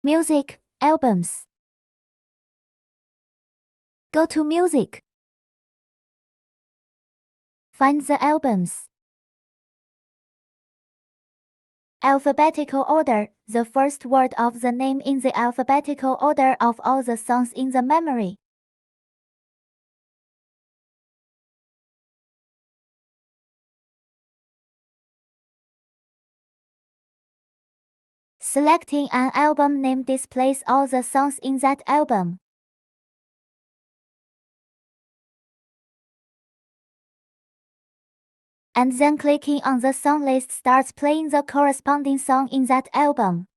Music, albums. Go to Music. Find the albums. Alphabetical order, the first word of the name in the alphabetical order of all the songs in the memory. Selecting an album name displays all the songs in that album. And then clicking on the song list starts playing the corresponding song in that album.